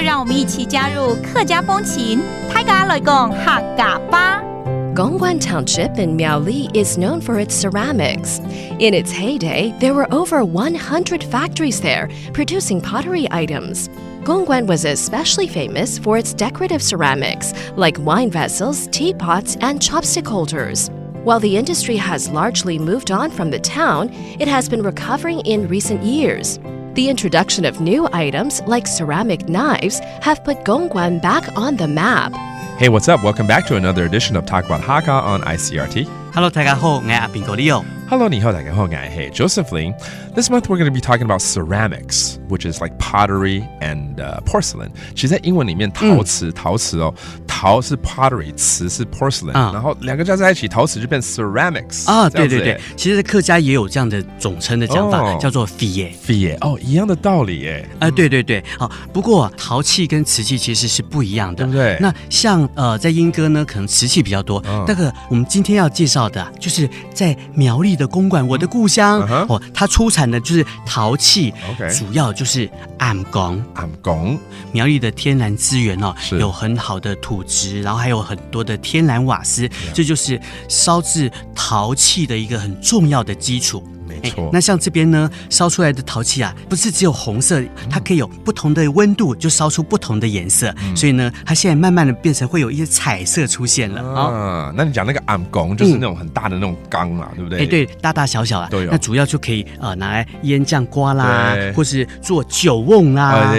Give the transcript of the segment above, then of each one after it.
让我们一起加入客家风情，大家来讲客家吧。Gongguan Township in Miaoli is known for its ceramics. In its heyday, there were over 100 factories there producing pottery items. Gongguan was especially famous for its decorative ceramics, like wine vessels, teapots, and chopstick holders. While the industry has largely moved on from the town, it has been recovering in recent years. The introduction of new items like ceramic knives have put Gongguan back on the map. Hey, what's up? Welcome back to another edition of Talk About Hakka on ICRT. Hello， 大家好，我是阿炳哥Leo。Hello, 你好，大家好，我是 Josephine. This month we're going to be talking about ceramics, which is like pottery and porcelain. 其实在英文里面，陶瓷哦，陶是 pottery， 瓷是 porcelain，然后两个加在一起，陶瓷就变 ceramics 啊，对对对，其实客家也有这样的总称的讲法，叫做 fie 哦，一样的道理耶。对对对，好，不过陶器跟瓷器其实是不一样的，对不对？那像在莺歌呢，可能瓷器比较多，那个我们今天要介绍的，就是在苗栗的公馆，我的故乡哦，它出产的就是陶器，主要就是暗拱。苗栗的天然资源哦，有很好的土质，然后还有很多的天然瓦斯，这就是烧制陶器的一个很重要的基础。没错，那像这边呢，烧出来的陶器啊，不是只有红色，它可以有不同的温度，就烧出不同的颜色。所以呢，它现在慢慢的变成会有一些彩色出现了啊。那你讲那个暗拱，就是那种很大的那种缸嘛，对不对？对，大大小小啊都有。那主要就可以拿来腌酱瓜啦，或是做酒瓮啦，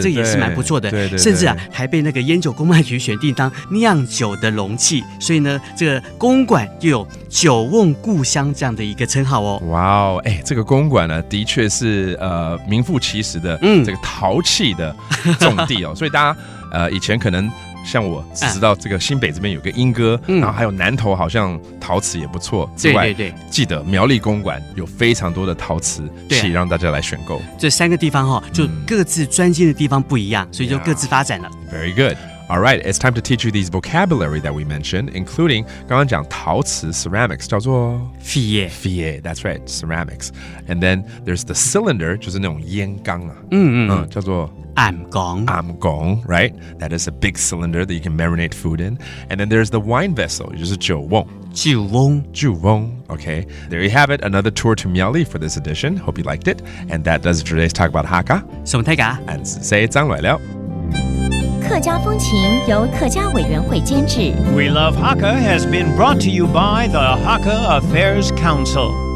这也是蛮不错的。对，甚至啊，还被那个烟酒公卖局选定当酿酒的容器。所以呢，这个公馆就有酒瓮故乡这样的一个称号哦。哇哦，这个公馆呢，的确是名副其实的这个陶器的重地哦，所以大家以前可能像我只知道这个新北这边有个莺歌，然后还有南投好像陶瓷也不错之外，对，记得苗栗公馆有非常多的陶瓷器让大家来选购。这三个地方就各自专精的地方不一样，所以就各自发展了。Very good.All right, it's time to teach you these vocabulary that we mentioned, including 刚刚讲陶瓷 ceramics 叫做 fie, that's right, ceramics. And then there's the cylinder 就是那种烟缸啊，叫做暗拱 right? That is a big cylinder that you can marinate food in. And then there's the wine vessel 就是酒瓮 Okay, there you have it. Another tour to Miaoli for this edition. Hope you liked it. And that does it for today's Talk About Hakka. 送大家 And say 张來了。客家风情由客家委员会监制。 We Love Hakka has been brought to you by the Hakka Affairs Council.